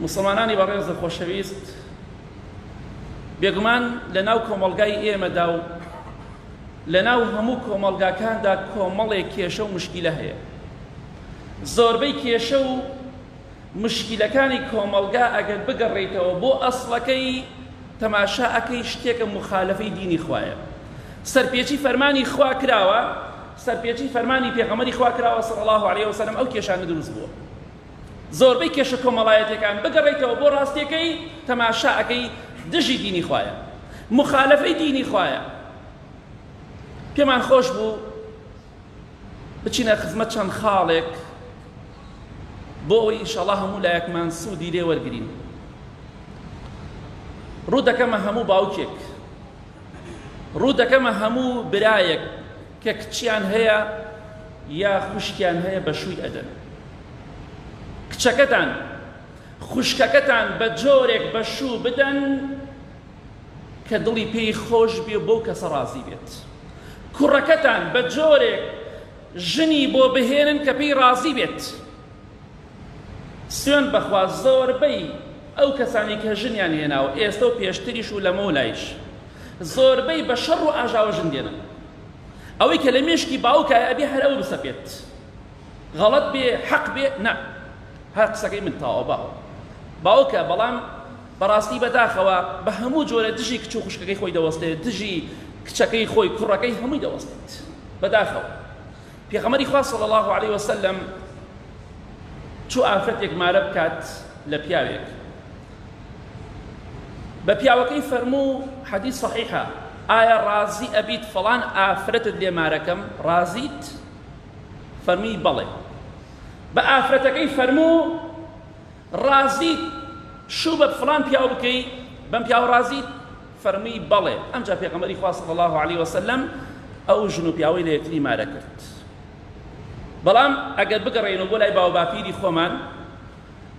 مسلمانانی بەڕێز خۆشەویست، بێگومان لەناو کۆمەڵگای ئێمەدا و لەناو هەموو کۆمەڵگاکاندا کۆمەڵێک کێشە و مشکیلە هەیە. زۆربەی کێشە و مشکیلەکانی کۆمەڵگا ئەگەر بگەڕێیتەوە بۆ ئەسڵەکەی تەماشا ئەکەی شتێکە مخالفەی دینی خوایە. سەرپێچی فەرمانی خوا کراوە، سەرپێچی فەرمانی پێغەمبەری خوا کراوە صلی الله علیه وسلم، ئەو کێشانە دروست بووە. زۆربەی کێشە کۆمەڵایەتەکان بگەڕێیتەوە بۆ ڕاستیەکەی تەماشا ئەکەی دژی دینی خوایە، مخالفەی دینی خوایە. پێمان خۆش بوو بچینە خزمەت چەند خاڵێک بۆ ئەوەی ئینشاڵڵا هەموو لایەکمان سوودی لێ وەرگرین. ڕوو دەکەمە هەموو باوکێک، ڕوو دەکەمە هەموو برایەک کە کچیان هەیە یا خوشکیان هەیە بە شووی ئەدەن. کچەکەتان خوشکەکەتان بە جۆرێک بە شوو بدەن کە دڵی پێی خۆش بێ بۆ کەسە ڕازی بێت. کوڕەکەتان بە جۆرێک ژنی بۆ بهێنن کە پێی ڕازی بێت. سوێن بەخوا زۆربەی ئەو کەسانی کە ژنیان هێناوە ئێستا و پێشتریش و لەمە لایش زۆربەی بە شەڕ و ئاژاوە ژن دێنن. ئەوەی کە لە مێشکی باوکایە ئەبێ هەر ئەوە بسەپێت، غەڵەت بێ حەق بێ، نە هەر قسەکەی من تاوە باوکە، بەڵام بەڕاستی بەداخەوە بە هەموو جۆرە دژی کچ و خوشکەکەی خۆی دەوەستێت، دژی کچەکەی خۆی کوڕەکەی هەمووی دەوەستێت بەداخەوە. پێغەمبەری خوا صلی الله علیه وسلم چوو ئافرەتێک مارە بکات لە پیاوێک، بە پیاوەکەی فەرموو حەدیث صحیحە، ئایا ڕازی ئەبیت فەڵان ئافرەتت لێ مارەکەم، ڕازیت؟ فەرمی بەڵێ. بە ئافرەتەکەی فەرموو ڕازیت شوو بە فڵان پیاو بکەی، بەم پیاو ڕازیت؟ فەرمی بەڵێ. ئەمجا پێغەمبەری خوا صلی الله علیه وسلم ئەو ژن و پیاوەی لە یەکتری مارە کرد. بەڵام ئەگەر بگەڕێنەوە بۆ لای باو باپیری خۆمان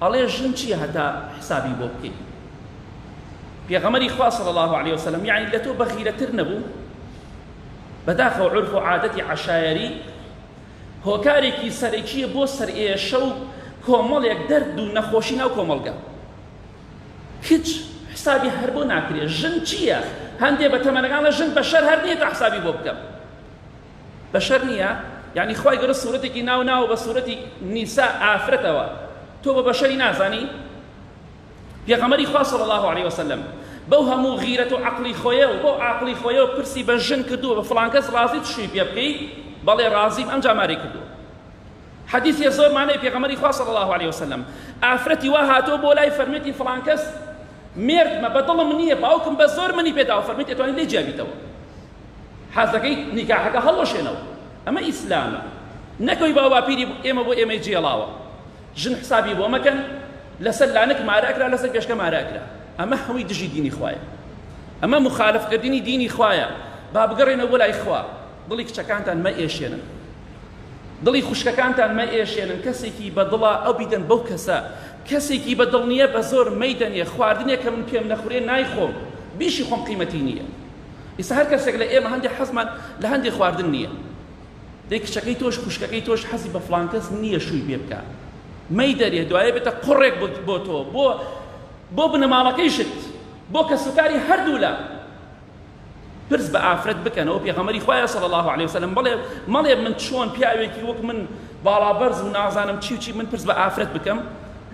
ئەڵێ ژن چییە هەتا حسابی بۆ بکەین؟ پێغەمبەری خوا صلی الله علیه وسلم یعنی لە تۆ بەخیرەتر نەبوو؟ بەداخەوە عورف و عادەتی عەشایەری هۆکارێکی سەرەکیە بۆ سەرئێشە و کۆمەڵێک دەرد و نەخۆشی ناو کۆمەڵگا. هیچ حسابی هەر بۆ ناکرێت. ژن چییە؟ هەندێک بە تەمەنەکان لە ژن بەشەر هەر نییە تا حسابی بۆ بکەم. بەشەر نییە؟ یعنی خوای گەورە سوورەتێکی ناو بە سوورەتی نیسا ئافرەتەوە، تۆ بە بەشەری نازانی؟ پێغەمبەری خوا صلی الله علیه وسلم بەو هەموو غیرەت و عەقڵی خۆیە و بۆ عەقڵی خۆیە و پرسی بە ژن کردووە بە فڵان کەس ڕازیت شووی پێ بکەی؟ بەڵێ ڕازیم، ئەمجا ماری کردووە. حەدیثێ زۆر مانای پێغەمبەری خوا صلی الله علیه وسلم ئافرەتی وا هاتۆ بۆ لای فەرمیێتی فڵان کەس مێردمە بەدڵم نییە، باوکم بە زۆر منی پێداوە، فەرمیێت ئەتوانیت لێ جیابیتەوە، حەزەکەی نیکاحەکە هەڵوەشێنەوە. ئەمە ئیسلامە، نەکەوی باو باپیری ئێمە بۆ ئێمەی جێڵاوە. ژن حسابی بۆ مەکەن، لەسەر لانک مارە ئەکرا، لەسەر پێشکە مارە ئەکرا. ئەمە هەمووی دژی دینی خوایە، ئەمە مخالفکردنی دینی خوایە. با بگەڕێنەوە بۆ لای خوا، دڵی کچەکانتان مە ئێشێنن، دڵی خوشکەکانتان مە ئێشێنن. کەسێکی بەدڵە ئەو بیدەن بەو کەسە، کەسێکی بەدڵ نییە بە زۆر مەیدەنێ، خواردنێک کە من پێم نەخورێ نایخۆم، بیشی خۆم قیمەتی نییە. ئێستا هەر کەسێک لە ئێمە هەندێک حەزمان لە هەندێک خواردن نییە، دەی کچەکەی تۆش خوشکەکەی تۆش حەزی بە فڵان کەس نییە شووی پێ بکە، مەیدەرێ دوایە بێتە قوڕێک بۆ تۆ، بۆ بنەماڵەکەیشت، بۆ کەسوکاری هەردوو لە پرس بە ئافرەت بکەنەوە. پێغەمبەری خوایە صلی الله علیه وسلم مەڵێ من چۆن پیاوێکی وەک من باڵابەرز و نازانم چی من پرس بە ئافرەت بکەم،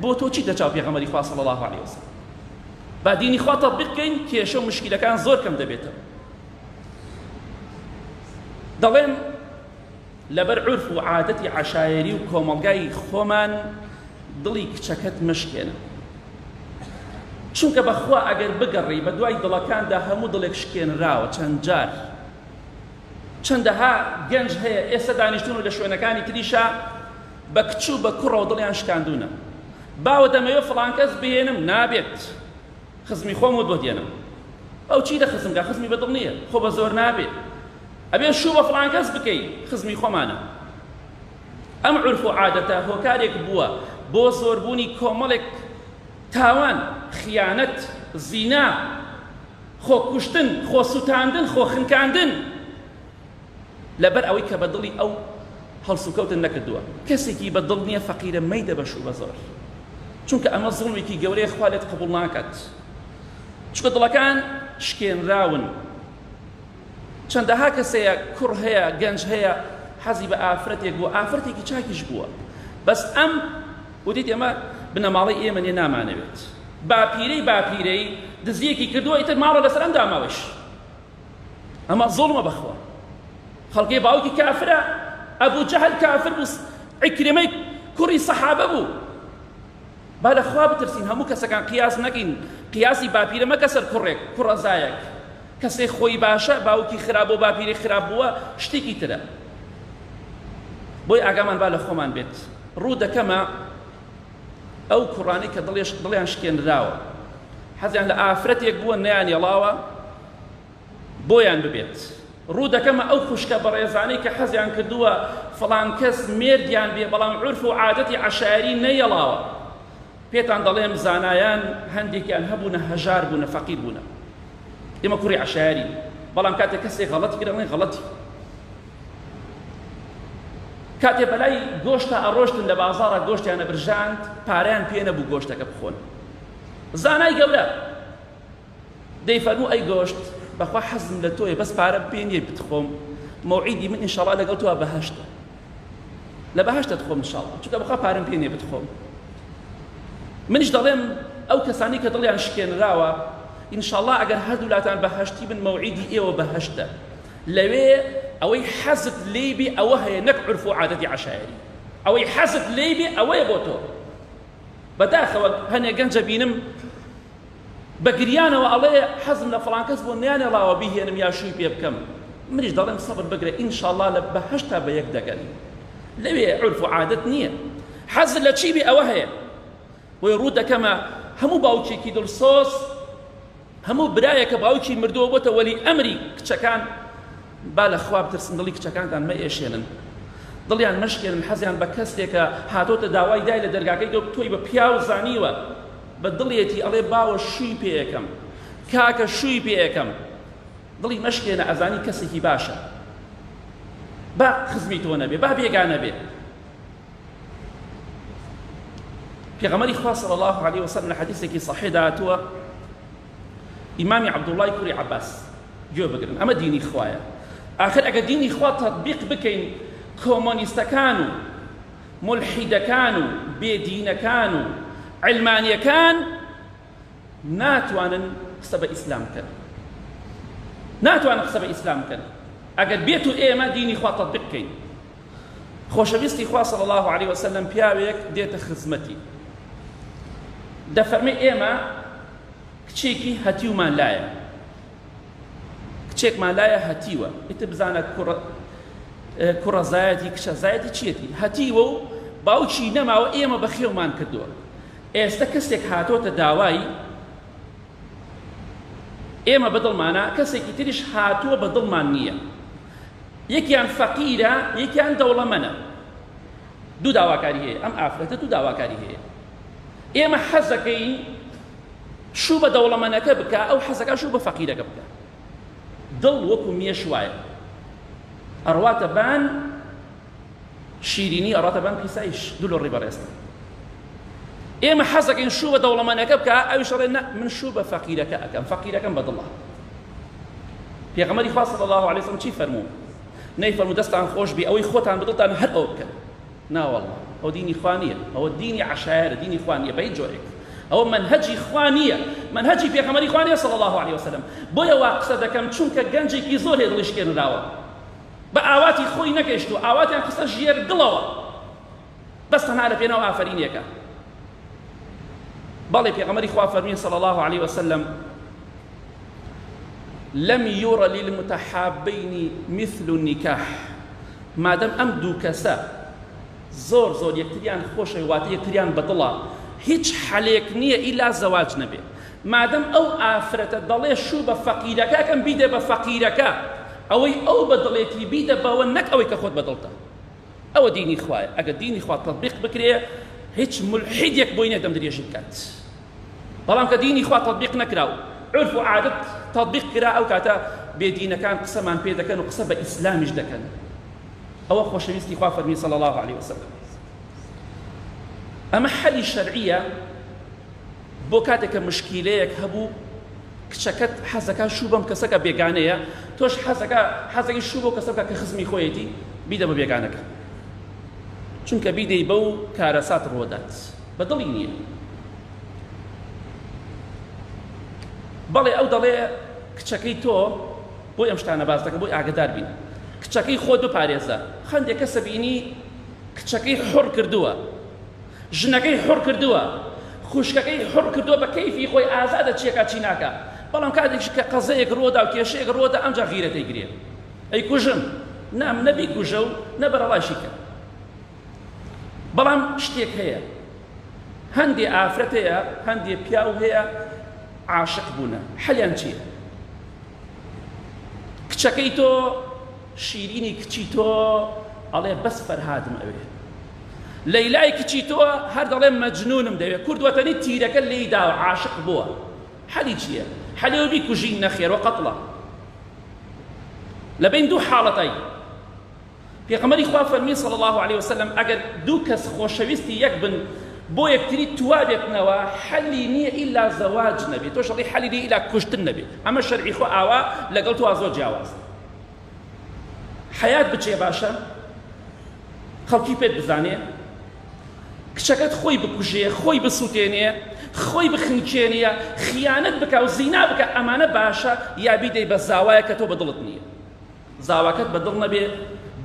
بۆ تۆ چی دەچاو پێغەمبەری خوا صلی الله علیه وسلم؟ با دینی خوا تەطبیق بکەین کێشە و مشکیلەکان زۆر کەم دەبێتەوە. دەڵێن لەبەر عورف و عادەتی عەشایەری و کۆمەڵگای خۆمان دڵی کچەکەت مشکێنە، چونکە بەخوا ئەگەر بگەڕی بە دوای دڵەکاندا هەموو دڵێک شکێنراوە چەند جار. چەندەها گەنج هەیە ئێستا دانیشتون و لە شوێنەکانی تریشا بە کچ و بە کوڕەوە دڵیان شکاندوونە. باوە دەمەوێت فڵان کەس بهێنم، نابێت، خزمی خۆم و بۆ دێنم. ئەو چی دەخزمگا؟ خزمی بەدڵ نییە، خۆ بە زۆر نابێت، ئەبێ شوو بە فڵان کەس بکەی، خزمی خۆمانە. ئەم عورف و عادەتە هۆکارێک بووە بۆ زۆربوونی کۆمەڵێک تاوان، خیانەت، زینا، خۆکوشتن، خۆسووتاندن، خۆخنکاندن، لەبەر ئەوەی کە بە دڵی ئەو هەڵسوکەوتن نەکردووە. کەسێکی بە دڵ نییە فەقیرە مەیدە بە شوو بە زۆر، چونکە ئەمە زوڵمێکی گەورەی خوا لێت قبوڵ ناکات چونکە دڵەکان شکێنراون چەندەها کەسەیە کوڕ هەیە گەنج هەیە حەزی بە ئافرەتێک بووە ئافرەتێکی چاکیش بووە بەس ئەم وتیت ئێمە بنەماڵی ئێمە نێ نامانەوێت باپیرەی دزیەکی کردووە ئیتر ماڵە لەسەر ئەم داماوەش ئەمە زوڵمە بەخوا خەڵکی باوکی کافرە ئەبوو جەهل کافر بوو عیکرمەی کوڕی سەحابە بوو با لە خوا بترسین هەموو کەسەکان قیاس نەکەین قیاسی باپیرە مەکە سەر کوڕێک کوڕەزایەک کەسێک خۆی باشە باوکی خراپ بۆ باپیری خراپ بووە شتێکی ترە بۆی ئاگامان با لە خۆمان بێت ڕوو دەکەمە ئەو کوڕانی کە دڵیان شکێنراوە حەزیان لە ئافرەتێک بووە نەیان هێڵاوە بۆیان ببێت ڕوو دەکەمە ئەو خوشکە بەڕێزانەی کە حەزیان کردووە فڵان کەس مێردیان بێ بەڵام عورف و عادەتی عەشایری نەیەڵاوە پێتان دەڵێم زانایان هەندێکیان هەبوونە هەژار بوونە فەقیر بوونە ئێمە کوڕی عەشایری بەڵام کاتێک کەسێک غەڵەتی کرد دەڵێن غەڵەتی کاتێ بەلای گۆشتە ئەڕۆشتن لە بازاڕە گۆشتیانە برژاند پارەیان پێ نەبوو گۆشتەکە بخۆن زانای گەورە دەیفەرموو ئەی گۆشت بەخوا حەزم لە تۆیە بەس پارە پێ نییە بتخۆم مەوعیدی من ئینشەڵڵا لەگەڵ تۆ بەهەشتە لە بەهەشتە دخۆم ئینشەڵڵا چونکە بەخوا پارەم پێ نییە بتخۆم منیش دەڵێم ئەو کەسانی کە دڵیان شکێنراوە ئینشەڵڵا ئەگەر هەردوو لاتان بەهەشتی بن مەوعیدی ئێوە بەهەشتە لەوێ ئەوەی حەزت لێی بێ ئەوە هەیە نەک عورف و عادەتی عەشایری ئەوەی حەزت لێی بێ ئەوەیە بۆ تۆ بەداخەوە هەنێک گەنجە بینم بە گریانەوە ئەڵێ حەزم لە فڵان کەس بۆ نەیانێڵاوە بیهێنم یا شووی پێ بکەم منیش دەڵێم سەبر بگرە ئینشەڵڵا لە بەهەشتا بە یەک دەگەن لەوێ عورف و عادەت نییە حەزت لە چی بێ ئەوە هەیە بۆی ڕوو دەکەمە هەموو باوکێکی دڵسۆز هەموو برایەکە باوکی مردووە بۆتە وەلی ئەمری کچەکان با لە خوا بترسن دڵی کچەکانتان مەئێشێنن دڵیان مەشکێنن حەزیان بە کەسێکە هاتۆتە داوای دای لە دەرگاکەی تۆی بە پیاو زانیوە بە دڵێتی ئەڵێ باوە شووی پێ یەکەم کاکە شووی پێ یەکەم دڵی مەشکێنە ئەزانی کەسێکی باشە با خزمی تۆ نەبێ با بێگانە بێ پێغەمبەری خوا صلی الله علیه وسلم لە حەدیثێکی صحیح داهاتووە ئیمامی عەبدوڵڵای کوڕی عەباس گوێ بگرن ئەمە دینی خوایە آخر ئەگەر دینی خوا تەطبیق بکەین کۆمۆنیستەکان و ملحیدەکان و بێدینەکان و علمانیەکان ناتوانن قسە بە ئیسلام بکەن ناتوانن قسە بە ئیسلام بکەن ئەگەر بێت و ئێمە دینی خوا تەطبیق بکەین خۆشەویستی خوا صلی الله علیه وسلم پیاوێک دێتە خزمەتی دەفەرمێ ئێمە کچێکی هەتیومان لایە کچێکمان لایە هەتیوە ئیتر بزانە کوڕە زایەتی کچە زایەتی چیەتی هەتیوە و باوکی نەماوە ئێمە بەخێومان کردووە ئێستا کەسێک هاتۆتە داوای ئێمە بەدڵمانە کەسێکی تریش هاتووە بەدڵمان نییە یەکیان فەقیرە یەکیان دەوڵەمەنە دوو داواکاری هەیە ئەم ئافرەتە دوو داواکاری هەیە ئێمە حەزەکەین شوو بە دەوڵەمەنەکە بکە ئەو حەزەکە شوو بە فەقیرەکە بکە دڵ وەکو میێش وایە ئەڕواتە بان شیرینی ئەڕاتە بان پیسایش دوو لە ڕێ بەڕێستە ئێمە حەزەکەین شوو بە دەوڵەمەنەکە بکە ئەویش ئەڵێ نە من شوو بە فەقیرەکە ئەکەم فەقیرەکەم بە دڵە پێغەمبەری خوا صلی الله علیه وسلم چی فەرموو نەیفەرموو دەستان خۆش بێ ئەوەی خۆتان بدڵتان هەر ئەوە بکەن ناوەڵڵا ئەو دینی خوا نییە ئەوە دینی عەشایرە دینی خوا نییە بە هیچ جۆرێک ئەوە منهەجی خوا نییە منهەجی پێغەمبەری خوا نییە صلی الله علیه وسلم بۆیە وا قسە دەکەم چونکە گەنجێکی زۆر هەیە دڵی شکێنراوە بە ئاواتی خۆی نەگەیشتووە ئاواتیان قسە ژێر دڵەوە بەس تەنها لە پێناو ئافرینیەکە بەڵێ پێغەمبەری خوا فەرمووی صلی الله علیه وسلم لم ير للمتحابين مثل النكاح مادام ئەم دوو کەسە زۆر زۆر یەکتریان خۆشە واتە یەکتریان بەدڵە هیچ حەلێک نییە ئیلا زەواج نەبێ مادام ئەو ئافرەتە دەڵێ شوو بە فەقیرەکەکەم بیدە بە فەقیرەکە ئەوەی ئەو بەدڵێتی بیدە بەوە نەک ئەوەی کە خۆت بەدڵتە ئەوە دینی خوایە ئەگەر دینی خوا تەطبیق بکرێ هیچ ملحیدێک بۆی نەدەم درێژی بکات بەڵام کە دینی خوا تەطبیق نەکراو عرف و عادەت تەطبیق کرا ئەو کاتە بێدینەکان قسەمان پێ دەکەن و قسە بە ئیسلامیش دەکەن ئەوە خۆشەویستی خوا فەرمی صلی الله علیه وسلم ئەمە حەلی شەرعیە بۆ کاتێک کە مشکیلەیەک هەبوو کچەکەت حەزەکە شوو بەم کەسەکە بێگانەیە تۆش حەزەکەی شوو بۆ کەسەکە کە خزمی خۆیەتی بیدە بە بێگانەکە چونکە بیدەی بەو کارەسات ڕۆدات بە دڵی نییە بەڵێ ئەو دەڵێ کچەکەی تۆ بۆی ئەم شتانە باس دەکە بۆی ئاگدار بین کچەکەی خۆت بپارێزە هەندێک کەسە بینی کچەکەی حڕ کردووە ژنەکەی حڕ کردووە خوشکەکەی حڕ کردووە بە کەیفی خۆی ئازادە چیەکە چی ناکە بەڵام کاتێکی کە قەزەیەک ڕۆدا و کێشەیەک ڕۆدا ئەمجا غیرەتەی گرێ ئەی کوژم نام نەبی کوژە و نەبەرەڵاشی کە بەڵام شتێک هەیە هەندێ ئافرەت هەیە هەندێ پیاو هەیە عاشق بوونە حەلیان چییە کچەکەی تۆ شیرینی کچی تۆ ئەڵێ بەس فەرهادم ئەوێ لەیلای کچی تۆ هەر دەڵێ مەجنونم دەوێت کوردوەتەنی تیرەکە لێی داوە عاشق بووە حەلی چییە حەلیەوە بیکوژین نەخێر وە قەتڵە لە بین دوو حاڵەتای پێغەمبەری خوا فەرمی صلی الله عليه وسلم ئەگەر دوو کەس خۆشەویستی یەک بن بۆ یەکتری توابێتنەوە حەلی نییە ئیلا زەواج نەبێت تۆ شەڵی حەلی نییە ئیلا کوشتن نەبێت ئەمە شەرعی خۆ ئاوا لەگەڵ تۆ زۆر جیاوازە حەیات بچێ باشە خەڵکی پێت بزانێ کچەکەت خۆی بکوژێ خۆی بسووتێنێ خۆی بخنکێنێ خیانەت بکە و زینا بکە ئەمانە باشە یا بیدەی بە زاوایە کە تۆ بە دڵت نییە زاواکەت بە دڵ نەبێ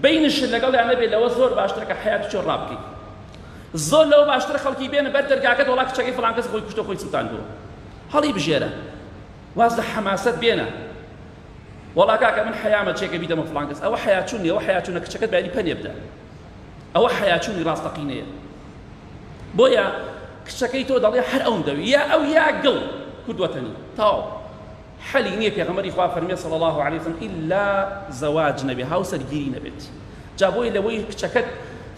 بینشت لەگەڵیان نەبێت لەوە زۆر باشترە کە حەیات چۆ ڕابکەیت زۆر لەوە باشترە خەڵکی بێنە بەر دەرگاکەت وڵا کچەکەی فڵان کەس خۆی کوشتە خۆی سووتاندووە هەڵی بژێرە واز لە حەماسەت بێنە وڵا کاکە من حەیامە چێکە بیدەمە فڵان کەس ئەوە حەیاچوون نیە ئەوە حەیاچوونە کچەکەت بەیانی پەنێ بدە ئەوە حەیاچوونی ڕاستەقینەیە بۆیە کچەکەی تۆ دەڵێ هەر ئەوم دەوی یا ئەو یا گڵ کوردوەتەنی تاو حەلی نییە پێغەمبەری خوا فەرمیێ صلی الله عليه وسلم ئیلا زەواج نەبێ هاوسەرگیری نەبێت جا بۆی لەوەی کچەکەت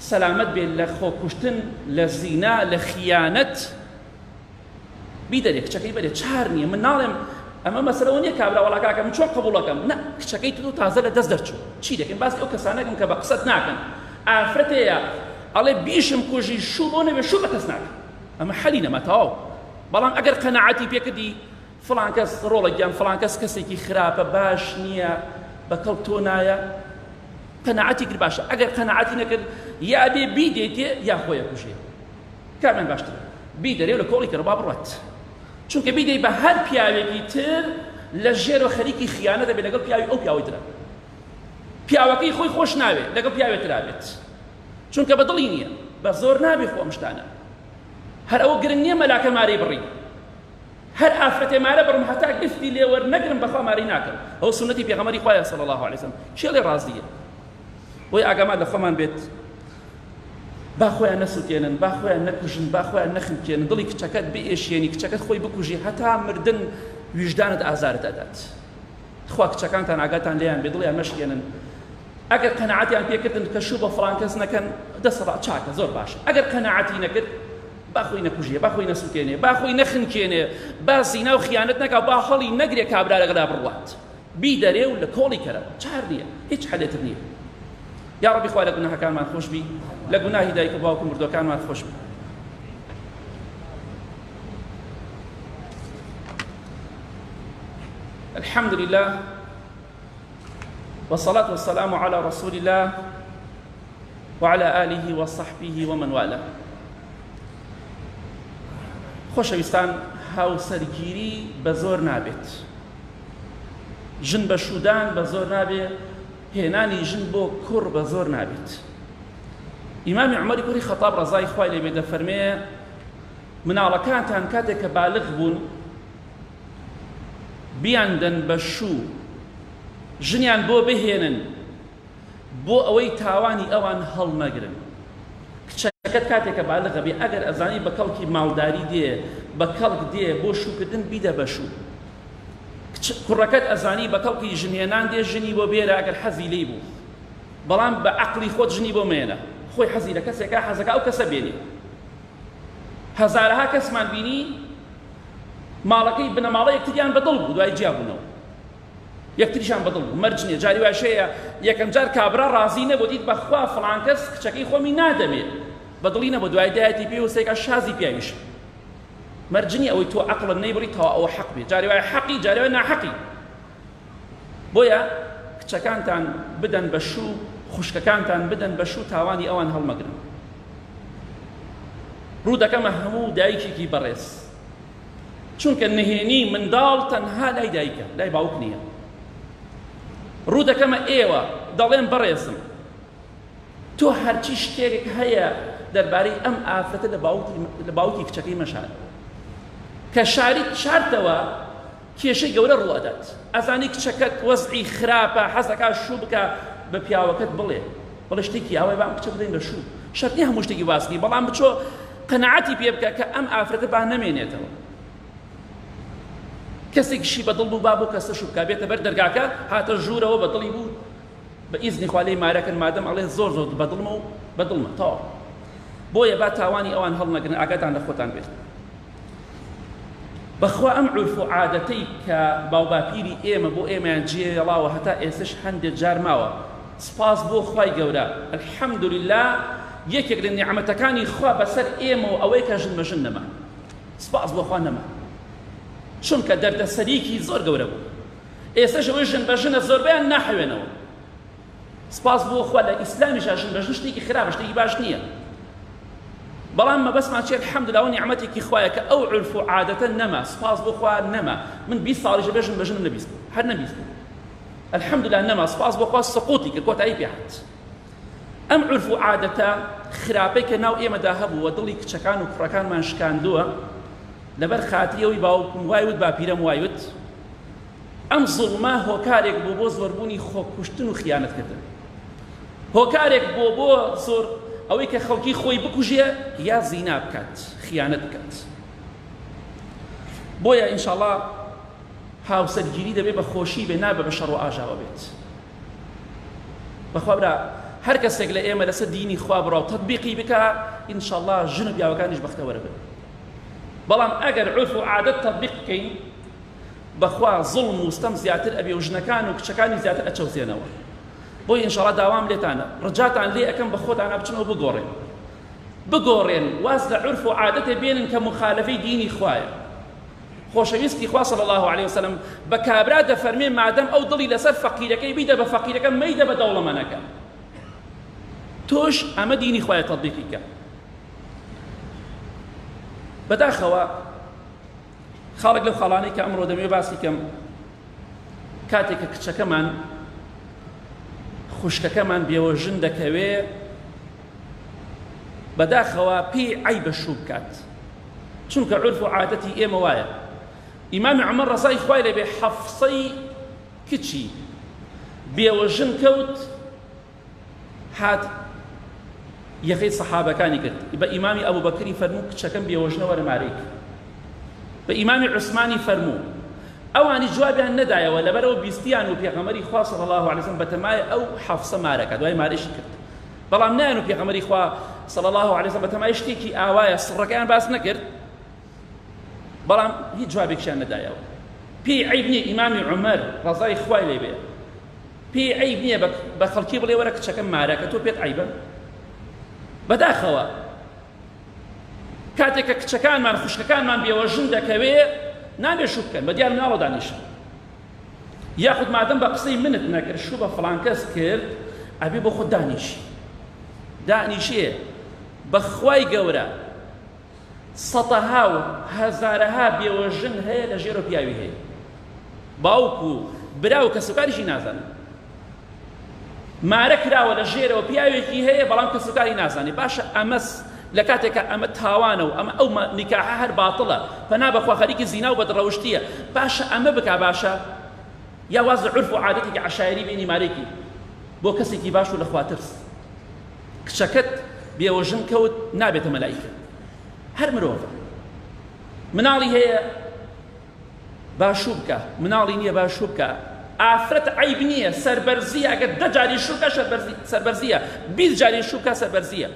سەلامەت بێت لە خۆکوشتن لە زینا لە خیانەت بیدەرێ کچەکەی بەرێ چار نییە من ناڵێم ئەمە مەسەلەوە نییە کابرا وەڵا کاکە من چۆن قبوڵەکەم نە کچەکەی تۆ تازە لە دەست دەرچوو چی دەکەین باسی ئەو کەسانەکەم کە بە قسەت ناکەن ئافرەتەیە ئەڵێ بیشم کوژی شوو بۆ نەبێ شوو بە کەس ناکەن ئەمە حەلی نەما تەواو بەڵام ئەگەر قەناعەتی پێکردی فڵان کەس ڕۆڵێکیان فڵان کەس کەسێکی خراپە باش نییە بەکەڵ تۆ نایە قەناعەتی کرد باشە ئەگەر قەناعەتی نەکرد یا بێ بیدێتێ یا خۆیە کوژێ کامیان باشترە بیدەرێ لە کۆڵی کە ڕەبا بڕات چونکە بیدەی بە هەر پیاوێکی تر لە ژێرە خەریکی خیانەت دەبێت لەگەڵ پیاوی ئەو پیاوەی ترە پیاوەکەی خۆی خۆش ناوێت لەگەڵ پیاوێک ترا بێت چونکە بە دڵی نییە بە زۆر نابێ خۆ ئەم شتانە هەر ئەوە گرنگ نییە مەلاکە مارەی بڕی هەر ئافرەتێ مارە بڕم هەتا گفتی لێوەر نەگرم بەخوا مارەی ناکەم ئەو سونەتی پێغەمبەری خوایە صلی الله عليه وسلم شێڵێ ڕازیە بۆی ئاگامان لە خۆمان بێت با خۆیان نەسووتێنن با خۆیان نەکوژن با خۆیان نەخنکێنن دڵی کچەکەت بئێشێنی کچەکەت خۆی بکوژی هەتا مردن ویژدانت ئازارت ئەدات خوا کچەکانتان ئاگاتان لێیان بێ دڵیان مەشکێنن ئەگەر قەناعەتیان پێکردن کە شوو بە فڵان کەس نەکەن دەسەڵات چاکە زۆر باشە ئەگەر قەناعەتی نەکرد با خۆی نەکوژێ با خۆی نەسووتێنێ با خۆی نەخنکێنێ با زینا و خیانەت نەکا با هەڵی نەگرێ کابرا لەگەڵا بڕوات بیدەرێ و لە کۆڵی کەرە چار نییە هیچ حەلێتر نییە یا ربی خوا لە گوناهەکانمان خۆش بی لە گوناهی دایک و باوک و مردوەکانمان خۆش بی الحمد لله والصلاة والسلام على رسول الله وعلى آله وصحبه ومن والاه خۆشەویستان هاوسەرگیری بە زۆر نابێت ژن بە شودان بە زۆر نابێت هێنانی ژن بۆ کوڕ بە زۆر نابێت ئیمامی عومەری کوڕی خەتاب ڕەزای خوای لێ بێ دەفەرمێ مناڵەکانتان کاتێک کە بالغ بوون بیاندەن بە شوو ژنیان بۆ بهێنن بۆ ئەوەی تاوانی ئەوان هەڵمەگرن کچەکەت کاتێک کە بالغە بێ ئەگەر ئەزانی بە کەڵکی ماڵداری دێ بە کەڵک دێ بۆ شووکردن بیدە بە شوو کوڕەکەت ئەزانی بە کەڵکی ژنهێنان دێ ژنی بۆ بێرە ئەگەر حەزی لێی بوو بەڵام بە عەقڵی خۆت ژنی بۆ مێنە خۆی حەزی لە کەسێکە حەزەکە ئەو کەسە بێنێ هەزارەها کەسمان بینی ماڵەکەی بنەماڵە یەکتریان بەدڵ بوو دوای جیابوونەوە یەکتریشان بەدڵ بوو مەرج نییە جاری واشەیە یەکەم جار کابرا ڕازی نەبوو دیت بەخوا فڵان کەس کچەکەی خۆمی نادەمێت بەدڵی نەبوو دوای دایەتی پێ وسێکە شازی پیاویش بەڵام کە ئەو کەسە بینی کچەکەی خۆی بە دڵی نایە بە دڵی نەبوو دوای دایەتی پێ وسێکە شازی پیاویش بەڵام مەرجنی ئەوەی تۆ عەقڵت نەیبڕیتەوە ئەوە حەق بێ، جارێ وایە حەقی جارێ وایە ناحەقی. بۆیە کچەکانتان بدەن بە شوو، خوشکەکانتان بدەن بە شوو، تاوانی ئەوان هەڵمەگرن. ڕوو دەکەمە هەموو دایکێکی بەڕێز، چونکە نهێنی منداڵ تەنها لای دایکە، لای باوک نییە. ڕوو دەکەمە ئێوە دەڵێن بەڕێزم، تۆ هەرچی شتێک هەیە دەربارەی ئەم ئافرەتە لە باوکی کچەکەی مەشار، کە شارتەوە کێشەی گەورە ڕوئەدات. ئەزانی کچەکەت وەزعی خراپە، حەزەکە شوو بکە، بە پیاوەکەت بڵێ شتێکی ئاوای بام کچە بدەین بە شوو، شەرت نییە هەموو شتێکی واسنی، بەڵام بچۆ قەنەعەتی پێ بکە کە ئەم ئافرەتە با نەمێنێتەوە. کەسێکیشی بەدڵ بوو با بۆ کەسە شوو بکە، بێتە بەر دەرگاکە هاتە ژوورەوە بەدڵی بوو، بە ئیزنی خوا لێی مارەکەن، مادەم ئەڵێ زۆر بەدڵمە و بەدڵمە تەواو. بۆیە با تاوانی ئەوان هەڵنەگرن، ئاگاتان لە خۆتان بێت. بەخوا ئەم عورف و عادەتەی کە باوباپیری ئێمە بۆ ئێمەیان جێڵاوە هەتا ئێستش هەندێک جار ماوە، سپاس بۆ خوای گەورە، الحەمدولله یەکێک لە نیعمەتەکانی خوا بەسەر ئێمە و ئەوەی کە ژن بەژن نەما، سپاس بۆ خوا نەما، چونکە دەردەسەریکی زۆر گەورە بوو. ئێستش ئەوەی ژن بەژنە زۆربەیان ناحەوێنەوە. سپاس بۆ خوا لە ئیسلامیشا ژن بەژن شتێکی خراپە، شتێکی باش نییە. بەڵام مەبەسمان چێت الحەمدولله ئەو نیعمەتێکی خوایە کە ئەو عورف و عادەتە نەما، سپاس بۆ خوا نەما. من 20 ساڵیشە بێژن بەژنم نەبیست بوو، هەر نەبیست بوو. الحەمدولله نەما، سپاس بۆ خوا سقوتی کرد، کۆتایی پێ هات. ئەم عورف و عادەتە خراپەی کە ناو ئێمەدا هەبووە، دڵی کچەکان و کوڕەکانمان شکاندووە، لەبەر خاتری ئەوەی باوکم وایوت باپیرەم وایوت، ئەم زوڵمە هۆکارێک بۆ زۆربوونی خۆکوشتن و خیانەتکردن، هۆکارێک بۆ زۆر ئەوەی کە خەڵکی خۆی بکوژێ یا زینا بکات، خیانەت بکات. بۆیە ئینشاءڵڵا هاوسەرگیری دەبێت بە خۆشی بێ، نابێ بە شەڕ و ئاژاوە بێت. بەخوا برا هەر کەسێک لە ئێمە لەسەر دینی خوا بڕا و تەطبیقی بکە، ئینشاءڵڵا ژن و پیاوەکانیش بەختەوەرە بن. بەڵام ئەگەر عورف و عادەت تەطبیق بکەین، بەخوا زوڵم و ستەم زیاتر ئەبێ و ژنەکان و کچەکانی زیاتر ئەچەوسێنەوە. بۆی ئینشاءڵڵا داوام لێتانە، ڕجاتان لێ ئەەکەم بە خۆتان بچنەوە بگۆڕێن، واز لە عورف و عادەتێ بێنن کە مخالفەی دینی خوایە. خۆشەویستی خوا صلی الله علیه وسلم بە کابرا دەفەرمێ مادەم ئەو دڵی لەسەر فەقیرەکەی بیدە بە فەقیرەکە مەیدە بە دەوڵەمەندەکە، تۆش ئەمە دینی خوایە تەطبیقی کە. بەداخەوە خاڵێک لەو خاڵانەی کە ئەمڕۆ دەمەوێت باسی کەم، کاتێک کە کچەکەمان خوشکەکەمان بێوە ژن دەکەوێ، بەداخەوە پێی عەیبە شوو بکات، چونکە عورف و عادەتی ئێمە وایە. ئیمامی عومەر ڕەزای خوای لێبێ حەفسەی کچی بێوە ژن کەوت، هات یەخەی سەحابەکانی کرد، بە ئیمامی ئەبوبەکری فەرموو کچەکەم بێوە ژنە وەرە مارەی کرد، بە ئیمامی عوسمانی فەرموو، ئەوانی جوابیان نەدایەوە لەبەرەوە بیستیان و پێغەمبەری خوا صلی الله علیه وسلم بەتەمایە ئەو حەفسە مارەکە، دوای مارەشی کرد. بەڵام نایەن و پێغەمبەری خوا صلی الله علیه وسلم بەتەمای شتێکی ئاوایە سڕەکەیان باس نەکرد، بەڵام هیچ جوابێکیان نەدایەوە. پێی عەیب نییە ئیمامی عومەر ڕەزای خوای لێبێ، پێی عەیب نییە بە خەڵکی بڵێ وەرە کچەکەم مارەکە، تۆ پێت عەیبە؟ بەداخەوە کاتێک کە کچەکانمان خوشکەکانمان بێوە ژن دەکەوێ، نابێ شوو بکەن، بە دیار مناڵە دانیشن، یاخود مادەم بە قسەی منت نەکرد شوو بە فڵان کەس کرد، ئەبێ بۆ خۆت دانیشێ. بەخوای گەورە سەتەها و هەزارەها بێوە ژن هەیە لە ژێر و پیاوی هەیە، باوک و برا و کەسوکاریشی نازانن، مارە کراوە لە ژێرەوە پیاوێکی هەیە بەڵام کەسوکاری نازانێ. باشە ئەمە لە کاتێکە ئەمە تاوانە و ئەمە ئەو نیکاحە هەر باتڵە، پەنا بەخوا خەریکی زینا و بەدڕەوشتیە، باشە ئەمە بکا، باشە یا واز لە عورف و عادەتێکی عەشایری بینی مارێکی بۆ کەسێکی باش و لە خوا ترس. کچەکەت بێوە ژن کەوت نابێتە مەلایکە، هەر مرۆڤە. مناڵی هەیە باشوو بکە، مناڵی نییە باشوو بکە، ئافرەت عەیب نییە، سەربەرزیە، ئەگەر 10 جاری شوو بکە سەربەرزیە، 20 جاری شوو بکە سەربەرزیە،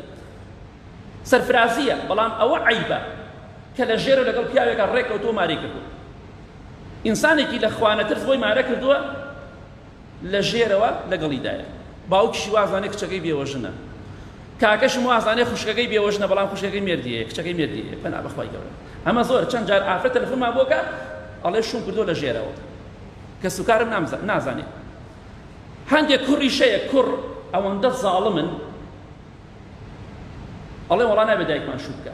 سەرفرازیە. بەڵام ئەوە عەیبە کە لە ژێر و لەگەڵ پیاوێکە ڕێکەوتۆ ماری کردو. ئینسانێکی لە خوانەترس بۆی مارە کردووە لە ژێرەوە لەگەڵیدایە، باوکیشی وازانێ کچەکەی بێوە ژنە، کاکەشم وازانێ خوشکەکەی بێوەژنە بەڵام خوشکەکەی مێردیەیە کچەکەی مێردیەیە پەنا بەخوای گەورە ئەمە زۆر چەند جار ئافرەت تەلەفۆنمان بۆکە ئەڵێ شوم کردۆ لە ژێرەوە کە سوکارم نازانێ هەندێک کوڕی شەیە کوڕ ئەوەندە زاڵمن ئەڵێ وەڵا نابێت دایکمان شوو بکە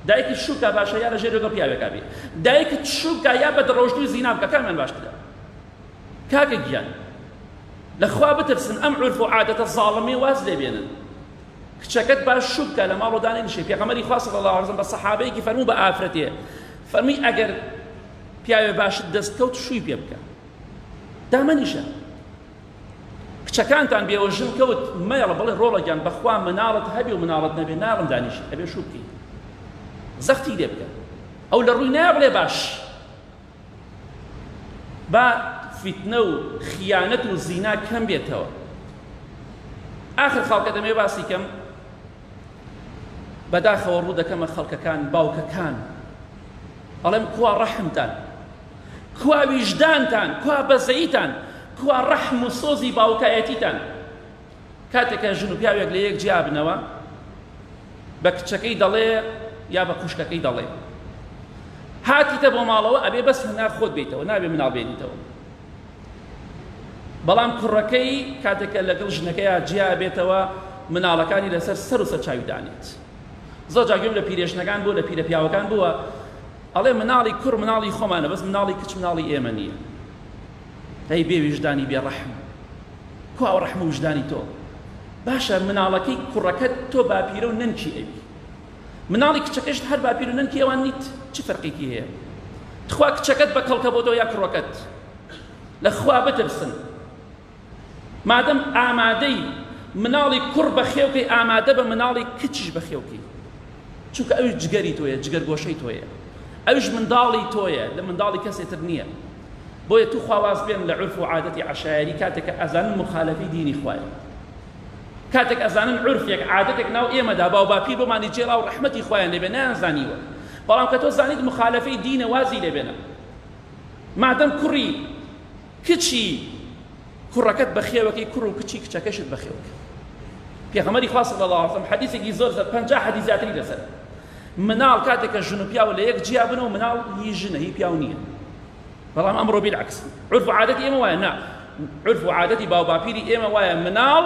دایکی شوو بکە باشە یا لە ژێر لەگەڵ پیاوێکا بێ دایکت شوو بکە یا بە دڕۆژنی زینا بکە کامیان باشترە کاکە گیان لەخوا بترسن ئەم عورف و عادەتە زاڵمی واز لێبێنن کچەکەت باش شوو بکە لە ماڵ و دانێنیشێ پێغەمبەری خوا صلی الله علیه و سلم بە سەحابەیەکی فەرموو بە ئافرەتێ فەرمووی ئەگەر پیاوێ باشت دەستکەوت شووی پێ بکە دامەنیشە کچەکانتان بێوەژن کەوت مەیڵە بڵێ ڕۆڵەگیان بەخوا مناڵت هەبێ و مناڵت نەبێ ناڵم دانیشی ئەبێ شوو بکەی زەختی لێ بکە ئەو لە ڕووی نایە بڵێ باش با فتنە و خیانەت و زینا کەم بێتەوە ئاخر خەڵکە دەمێ باسی کەم بەداخەوە ڕوو دەکەمە خەڵکەکان باوکەکان ئەڵێم کوا ڕەحمتان کوا ویژدانتان کوا بەزەیتان کوا ڕەحم و سۆزی باوکایەتیتان کاتێکە ژن و پیاوێک لە یەک جیا بنەوە بە کچەکەی دەڵێ یا بە خوشکەکەی دەڵێ هاتیتە بۆ ماڵەوە ئەبێ بەس هەنا خۆت بێتەوە نابێ مناڵ بێنیتەوە بەڵام کوڕەکەی کاتێکە لەگەڵ ژنەکەیە جیا بێتەوە مناڵەکانی لەسەر سەر و سەر چاوی دانێت زۆر جاگوێم لە پیرێژنەکان بووە لە پیرە پیاوەکان بووە ئەڵێ مناڵی کوڕ مناڵی خۆمانە بەس مناڵی کچ مناڵی ئێمە نییە هەی بێ ویژدانی بێ ڕەحم کوا ڕەحم و وجدانی تۆ باشە مناڵەکەی کوڕەکەت تۆ باپیرە و نەنکی ئەوی مناڵی کچەکەشت هەر باپیر و نەنکی ئەوان نیت چی فەرقێکی هەیە تخوا کچەکەت بە کەڵکە بۆ تۆ یا کوڕەکەت لەخوا بترسن مادەم ئامادەی مناڵی کوڕ بەخێوکەی ئامادە بە مناڵی کچیش بەخێوکەی چونکە ئەوش جگەری تۆیە جگەرگۆشەی تۆیە ئەوش منداڵی تۆیە لە منداڵی کەسێتر نییە بۆیە تو خواواز بێن لە عورف و عادەتی عەشایری کاتێکە ئەزانن مخالەفی دینی خوایە کاتێک ئەزانن عورفێک عادەتێک ناو ئێمەدا باو باپیر بۆمانی جێڵا و ڕەحمەتی خوایان لێبێ نەیانزانیوە بەڵام کە تۆ زانیت مخالەفەی دینە وازی لێبێنە مادەم کوڕی کچی کوڕەکەت بەخێوەکەی کوڕ و کچی کچەکەشت بەخێوەکە پێغەمبەری خوا صلی الله علیه و سلم حەدیثێکی زۆر 50 حەدیث زیاتری لەسەر مناڵ کاتێکە ژن و پیاو لە یەک جیا بنەوە مناڵ هی ژنە هی پیاو نییە بەڵام ئەمڕۆ بالعکس عورف و عادەتی ئێمە وایە نا عورف و عادەتی باو باپیری ئێمە وایە مناڵ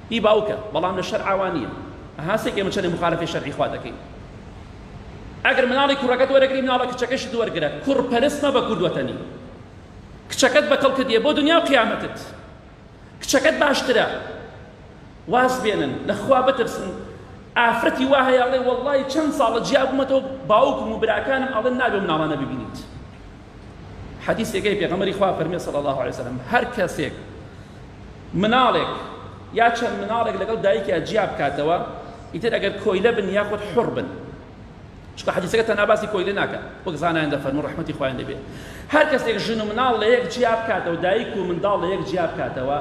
هی باوکە بەڵام لە شەرع وا نییە هەسێک ئێمە چەندێک مخالەفەی شەرعی خوا دەکەین ئەگەر مناڵی کوڕەکەت وەرەگری مناڵە کچەکەشت وەرگرە کوڕ پەرستمە بە کوردوەتەنی کچەکەت بەکەڵکە دێ بۆ دنیا و قیامەتت کچەکەت باشترە واز بێنن لەخوا بترسن ئافرەتی وا هەیە ئەڵێ وەڵڵی چەند ساڵە جیا بوومەتەوە باوکم و براکانم ئەڵێن نابێ مناڵانە ببینیت حەدیثێکەی پێغەمبەری خوا فەرمێ صلی الله علیه وسلم هەر کەسێک مناڵێک یا چەند مناڵێک لەگەڵ دایکیا جیا بکاتەوە ئیتر ئەگەر کۆیلە بن یاخود حوڕ بن چونکە حەدیثەکە تەنها باسی کۆیلە ناکات وەک زانایان دەفەرموون ڕەحمەتی خوایان لێبێ هەر کەسێک ژن و مناڵ لە یەک جیا بکاتەوە دایک و منداڵ لە یەک جیا بکاتەوە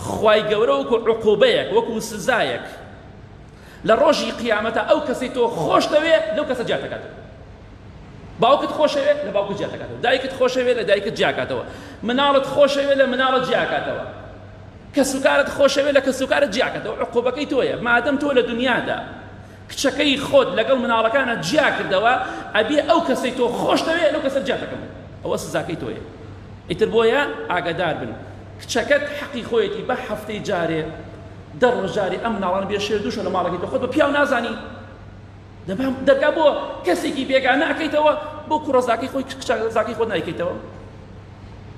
خوای گەورە وەکو عقوبەیەک وەکو سزایەک لە ڕۆژی قیامەتە ئەو کەسەی تۆ خۆش دەوێت لەو کەسە جیا دەکاتەوە باوکت خۆشەوێت لە باوکت جیا دەکاتەوە دایکت خۆشەوێت لە دایکت جیا دەکاتەوە مناڵت خۆشەوێت لە مناڵت جیا دەکاتەوە کەسوکارت خۆشەوێت لە کەسوکارت جیا دەکاتەوە عقوبەکەی تۆیە مادەم تۆ لە دنیادا کچەکەی خۆت لەگەڵ مناڵەکانە جیا کردەوە ئەبێ ئەو کەسەی تۆ خۆش دەوێت لەو کەسە جیا دەکەم ئەوە سزاکەی تۆیە ئیتر بۆیە ئاگادار بن کچەکەت حەقی خۆیەتی بە هەفتەی جارێ دەڕ ڕۆژاری ئەم مناڵانە بێ شێر دووشە لە ماڵەکەی تۆ خۆت بە پیاو نازانی دەرگا بۆ کەسێکی بێگا ناکەیتەوە بۆ کوڕەزاکەی خۆی زاکەی خۆت نایکەیتەوە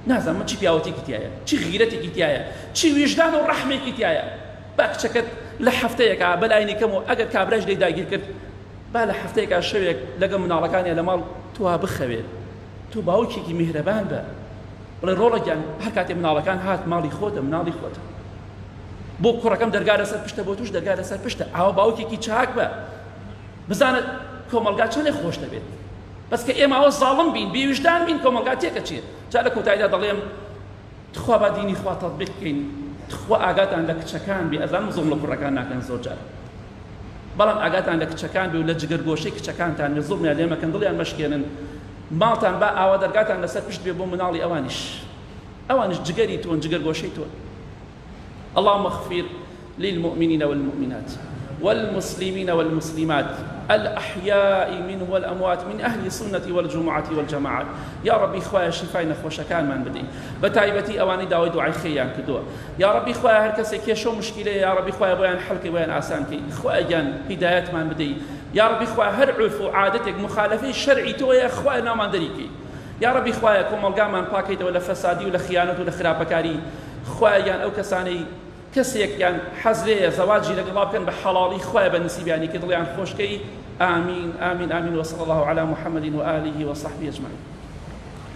نازانم چی پیاوەتێکی تایە چی غیرەتێکی تایە چی ویژدان و ڕەحمێکی تایە با کچەکەت لە هەفتەیەکە بەلای کەم و ئەگەر کابراش لێی داگیر کرد با لە هەفتەیەکە شەوێک لەگەڵ مناڵەکانیە لە ماڵ تۆ بخەوێت تۆ باوکێکی میهرەبان بە بڵێ ڕۆڵەگیان هەر کاتێ مناڵەکان هات ماڵی خۆتە مناڵی خۆتە بۆ کوڕەکەم دەرگا لەسەر پشتە بۆ توش دەرگا لەسەر پشتە ئاوا باوکێکی چاک بە بزانە کۆمەلگا چەندێ خۆش دەبێت بەس کە ئێمە ئەوە زاڵم بین بێویژدان بین کۆمەلگا تێکە چیە جا لە کۆتاییدا دەڵێم تخوا با دینی خوا تەطبیق بکەین تخوا ئاگاتان لە کچەکان بێ ئەزانم زۆڵم لە کوڕەکان ناکەن زۆر جار بەڵام ئاگاتان لە کچەکان بێ و لە جگەرگۆشەی کچەکانتان لە زوڵمیان لێ مەکەن دڵیان مەشکێنن ماڵتان با ئاوا دەرگاتان لەسەر پشت بێ بۆ مناڵی ئەوانیش جگەری تۆن جگەرگۆشەی تۆن اللهم اغفر للمؤمنين والمؤمنات والمسلمين والمسلمات الأحياء منه والأموات من أهل السنة والجمعة والجماعة يا ربي خوايا شفاء نخوش كان من بدي بتعبتي أواني داوي دعاء خيان كدوا يا ربي خوايا هركسي كيشو مشكلة يا ربي خوايا بيان حلقي بيان آسانكي خوايا جان هدايات من بدي يا ربي خوايا هر عرف عادتك مخالفة شرعي تو يا خوايا نامان دريكي يا ربي خوايا كوم القامان باكيت ولا فسادي ولا خيانة ولا خرابكاري خوايا جان أو كساني كسيك يعني حزرية زواجي لقلاب كان بحلالي خوايا بنسيب يعني كدل يعني خوشكي آمين آمين آمين وصلى الله على محمد وآله وصحبه أجمعين.